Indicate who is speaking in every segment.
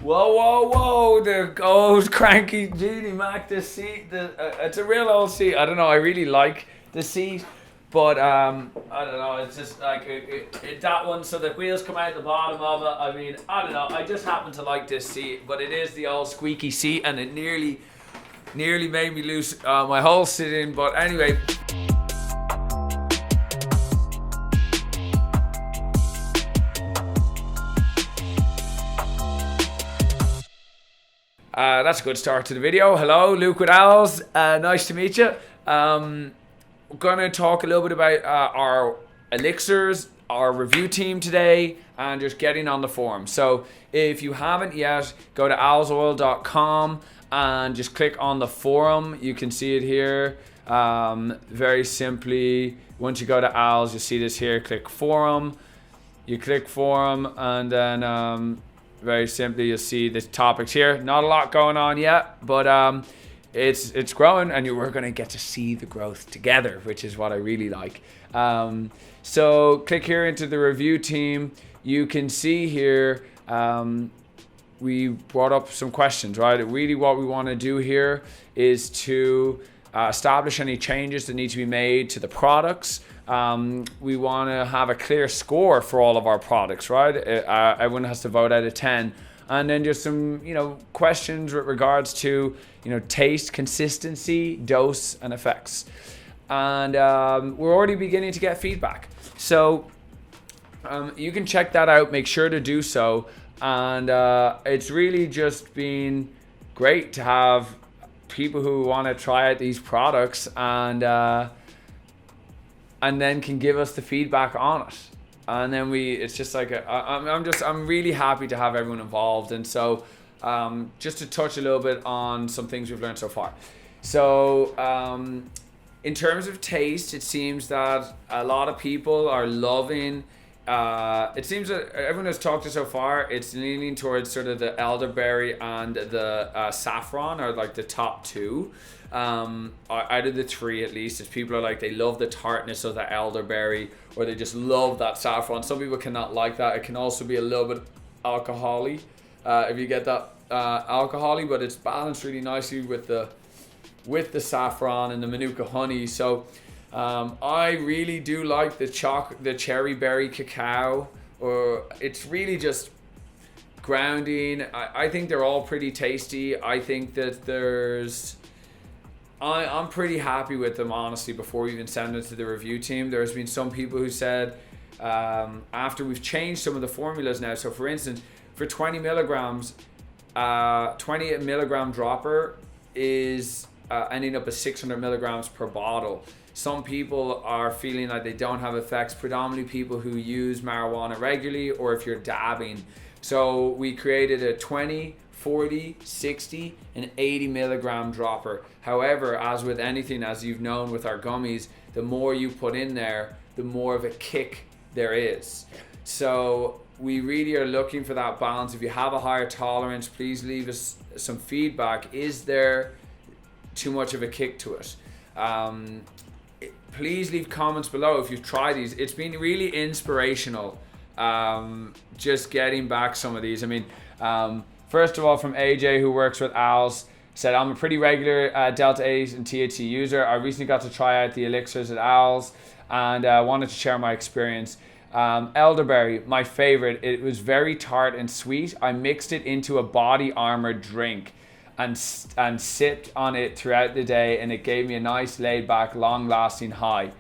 Speaker 1: Whoa! The old cranky Genie Mac. The seat, it's a real old seat. I don't know. I really like the seat, but I don't know. It's just like that one. So the wheels come out the bottom of it. I mean, I don't know. I just happen to like this seat, but it is the old squeaky seat, and it nearly made me lose my whole sitting. But anyway. That's a good start to the video. Hello, Luke with Owls. Nice to meet you. We're going to talk a little bit about our elixirs, our review team today, and just getting on the forum. So if you haven't yet, go to owlsoil.com and just click on the forum. You can see it here. Very simply, once you go to Owls, you see this here. Click forum. You click forum, and then very simply you'll see the topics here. Not a lot going on yet, but it's growing, and we're going to get to see the growth together, which is what I really like. So click here into the review team. You can see here we brought up some questions, right? Really what we want to do here is to establish any changes that need to be made to the products. We want to have a clear score for all of our products, right? Everyone has to vote out of 10. And then just some, questions with regards to, taste, consistency, dose, and effects. And we're already beginning to get feedback. So you can check that out. Make sure to do so. And it's really just been great to have people who want to try out these products and then can give us the feedback on it. And then it's just like I'm really happy to have everyone involved. And so just to touch a little bit on some things we've learned so far. So in terms of taste, it seems that a lot of people are loving. It seems that everyone has talked to so far, it's leaning towards sort of the elderberry and the saffron are like the top two. Out of the three, at least, if people are like, they love the tartness of the elderberry, or they just love that saffron. Some people cannot like that. It can also be a little bit alcohol-y, if you get that alcohol-y, but it's balanced really nicely with the saffron and the Manuka honey. So I really do like the cherry berry cacao, or it's really just grounding. I think they're all pretty tasty. I think that I'm pretty happy with them, honestly. Before we even send it to the review team, there's been some people who said after we've changed some of the formulas now. So for instance, for 20 milligrams, 20 milligram dropper is ending up at 600 milligrams per bottle. Some people are feeling like they don't have effects, predominantly people who use marijuana regularly, or if you're dabbing. So we created a 20, 40, 60, and 80 milligram dropper. However, as with anything, as you've known with our gummies, the more you put in there, the more of a kick there is. So we really are looking for that balance. If you have a higher tolerance, please leave us some feedback. Is there too much of a kick to it? Please leave comments below if you've tried these. It's been really inspirational, just getting back some of these. I mean, first of all, from AJ, who works with Owls, said, I'm a pretty regular Delta 8 and THC user. I recently got to try out the elixirs at Owls and wanted to share my experience. Elderberry, my favorite. It was very tart and sweet. I mixed it into a body armor drink and sipped on it throughout the day, and it gave me a nice laid back, long lasting high.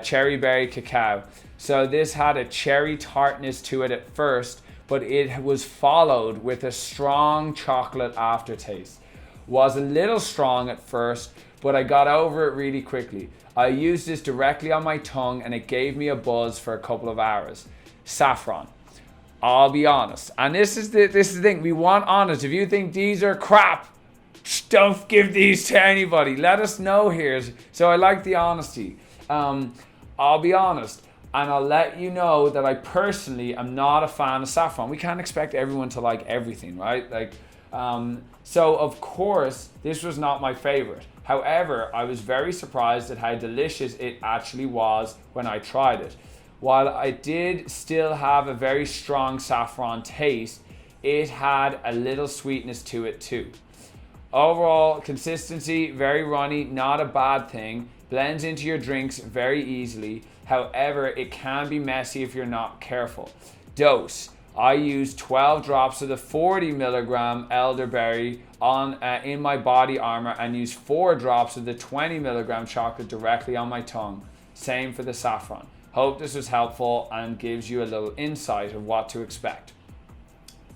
Speaker 1: Cherry berry cacao. So this had a cherry tartness to it at first, but it was followed with a strong chocolate aftertaste. Was a little strong at first, but I got over it really quickly. I used this directly on my tongue and it gave me a buzz for a couple of hours. Saffron. I'll be honest. And this is the thing. We want honest. If you think these are crap, don't give these to anybody. Let us know here. So I like the honesty. I'll be honest. And I'll let you know that I personally am not a fan of saffron. We can't expect everyone to like everything, right? So of course, this was not my favorite. However, I was very surprised at how delicious it actually was when I tried it. While I did still have a very strong saffron taste, it had a little sweetness to it too. Overall, consistency, very runny, not a bad thing. Blends into your drinks very easily. However, it can be messy if you're not careful. Dose. I use 12 drops of the 40 milligram elderberry in my body armor and use 4 drops of the 20 milligram chocolate directly on my tongue. Same for the saffron. Hope this was helpful and gives you a little insight of what to expect.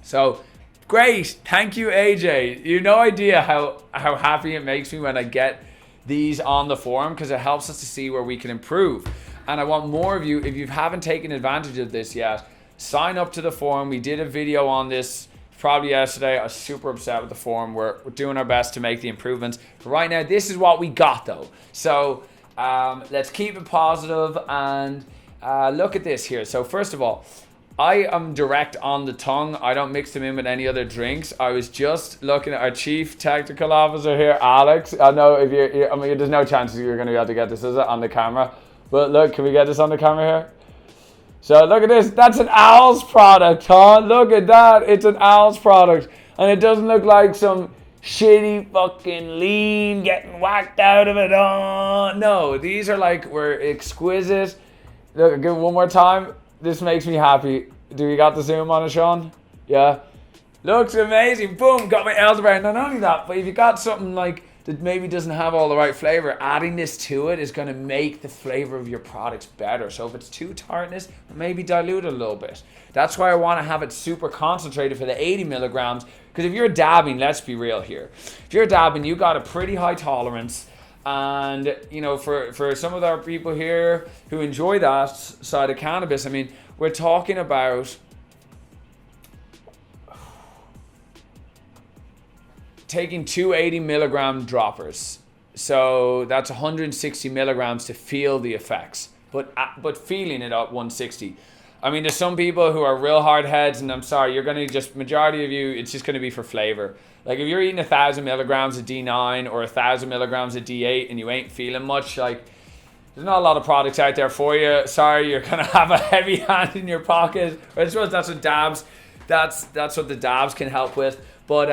Speaker 1: So, great. Thank you, AJ. You have no idea how happy it makes me when I get these on the forum, because it helps us to see where we can improve. And I want more of you, if you haven't taken advantage of this yet, sign up to the forum. We did a video on this probably yesterday. I was super upset with the forum. We're doing our best to make the improvements. But right now, this is what we got though. So let's keep it positive and look at this here. So first of all, I am direct on the tongue. I don't mix them in with any other drinks. I was just looking at our chief technical officer here, Alex. I know if I mean, there's no chance you're going to be able to get this, is it, on the camera? But look, can we get this on the camera here? So look at this. That's an Owls product, huh? Look at that. It's an Owls product. And it doesn't look like some shitty fucking lean getting whacked out of it. Oh, no, these are like, we're exquisite. Look, give it one more time. This makes me happy. Do you got the zoom on it, Sean? Yeah. Looks amazing. Boom, got my elderberry. Not only that, but if you got something like that maybe doesn't have all the right flavor, adding this to it is going to make the flavor of your products better. So if it's too tartness, maybe dilute it a little bit. That's why I want to have it super concentrated for the 80 milligrams. Because if you're dabbing, let's be real here. If you're dabbing, you got a pretty high tolerance. And, you know, for some of our people here who enjoy that side of cannabis, I mean, we're talking about taking 280 milligram droppers. So that's 160 milligrams to feel the effects, but feeling it at 160. I mean, there's some people who are real hard heads, and I'm sorry, you're going to just, majority of you, it's just going to be for flavor. Like if you're eating 1,000 milligrams of D9 or 1,000 milligrams of D8 and you ain't feeling much, like there's not a lot of products out there for you. Sorry, you're going to have a heavy hand in your pocket. I suppose that's what dabs, that's what the dabs can help with. But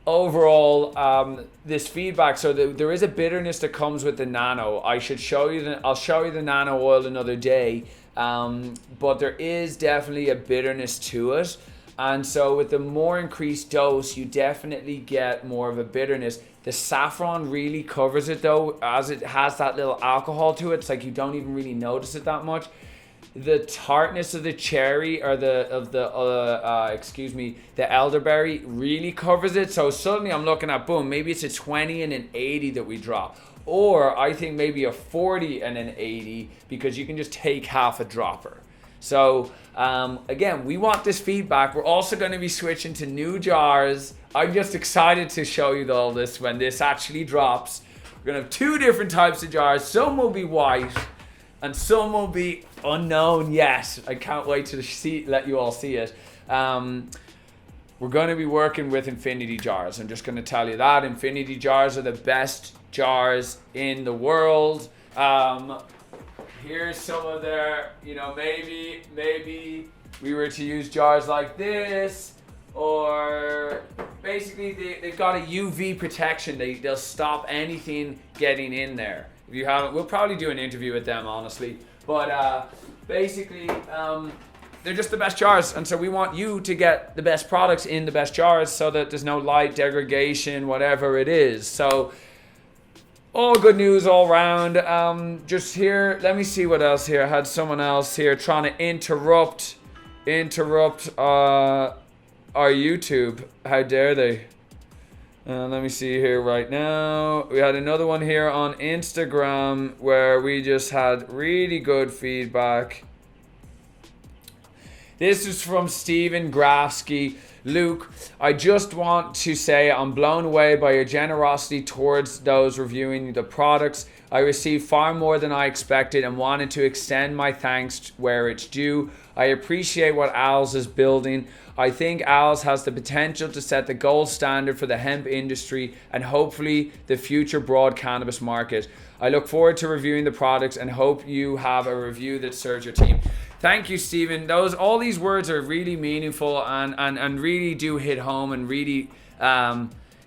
Speaker 1: overall, this feedback, so there is a bitterness that comes with the nano. I'll show you the nano oil another day. But there is definitely a bitterness to it. And so with the more increased dose, you definitely get more of a bitterness. The saffron really covers it though, as it has that little alcohol to it. It's like you don't even really notice it that much. The tartness of the cherry or the elderberry really covers it. So suddenly I'm looking at, boom, maybe it's a 20 and an 80 that we drop. Or I think maybe a 40 and an 80, because you can just take half a dropper. So again, we want this feedback. We're also going to be switching to new jars. I'm just excited to show you all this when this actually drops. We're going to have 2 different types of jars. Some will be white and some will be unknown. Yes, I can't wait to let you all see it. We're going to be working with infinity jars. I'm just going to tell you that. Infinity jars are the best jars in the world. Here's some of their, you know, maybe we were to use jars like this, or basically they've got a UV protection. They'll stop anything getting in there. If you haven't, we'll probably do an interview with them, honestly. But basically, they're just the best jars, and so we want you to get the best products in the best jars so that there's no light degradation, whatever it is. So all good news all round. Just here, let me see what else here. I had someone else here trying to interrupt our YouTube. How dare they? Let me see here right now. We had another one here on Instagram where we just had really good feedback. This is from Steven Grafsky. Luke, I just want to say I'm blown away by your generosity towards those reviewing the products. I received far more than I expected and wanted to extend my thanks where it's due. I appreciate what Owls is building. I think Owls has the potential to set the gold standard for the hemp industry and hopefully the future broad cannabis market. I look forward to reviewing the products and hope you have a review that serves your team. Thank you, Stephen. All these words are really meaningful and really do hit home and really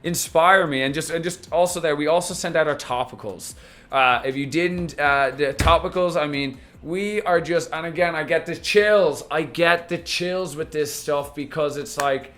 Speaker 1: inspire me. And just also there, we also sent out our topicals. If you didn't, the topicals, I mean, we are just, and again, I get the chills. I get the chills with this stuff because it's like,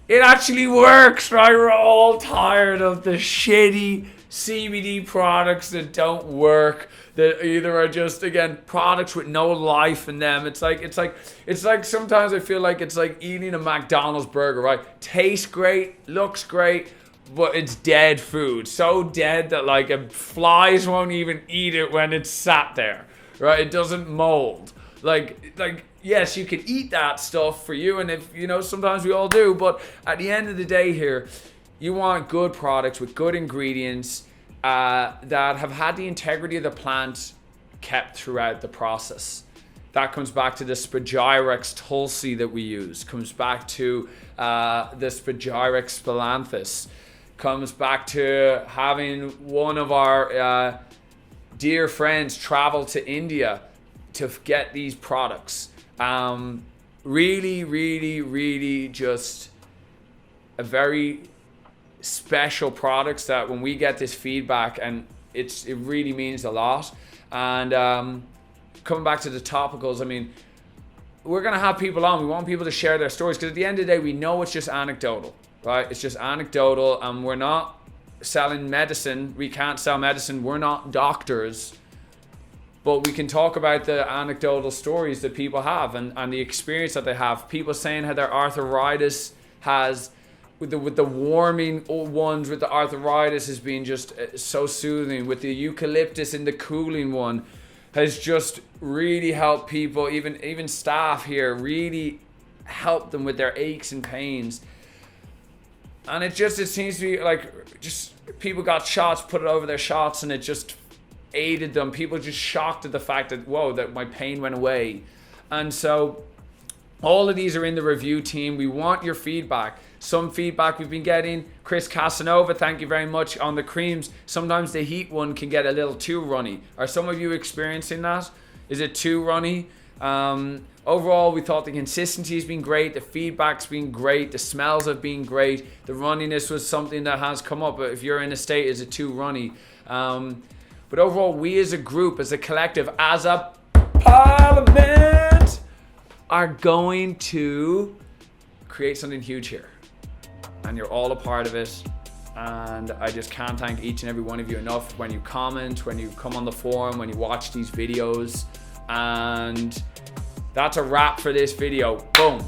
Speaker 1: it actually works, right? We're all tired of the shitty CBD products that don't work, that either are just, again, products with no life in them. It's like sometimes I feel like it's like eating a McDonald's burger, right? Tastes great, looks great, but it's dead food. So dead that like flies won't even eat it when it's sat there, right? It doesn't mold. Like yes, you can eat that stuff for you, and if you know, sometimes we all do, but at the end of the day here, you want good products with good ingredients that have had the integrity of the plant kept throughout the process. That comes back to the Spagyrex tulsi that we use, comes back to the Spagyrex spilanthes, comes back to having one of our dear friends travel to India to get these products. Really just a very special products that when we get this feedback, and it really means a lot. And coming back to the topicals, I mean, we're gonna have people on. We want people to share their stories, because at the end of the day, we know it's just anecdotal, right? It's just anecdotal, and we're not selling medicine. We can't sell medicine. We're not doctors. But we can talk about the anecdotal stories that people have and the experience that they have. People saying how their arthritis has, with the warming ones, with the arthritis has been just so soothing. With the eucalyptus in the cooling one has just really helped people, even staff here, really helped them with their aches and pains. And it seems to be like, just people got shots, put it over their shots, and it just aided them. People just shocked at the fact that, whoa, that my pain went away. And so all of these are in the review team. We want your feedback. Some feedback we've been getting, Chris Casanova, thank you very much, on the creams. Sometimes the heat one can get a little too runny. Are some of you experiencing that? Is it too runny? Overall, we thought the consistency has been great, the feedback's been great, the smells have been great, the runniness was something that has come up. If you're in a state, is it too runny? But overall, we as a group, as a collective, as a parliament, are going to create something huge here. And you're all a part of it. And I just can't thank each and every one of you enough when you comment, when you come on the forum, when you watch these videos. And that's a wrap for this video. Boom.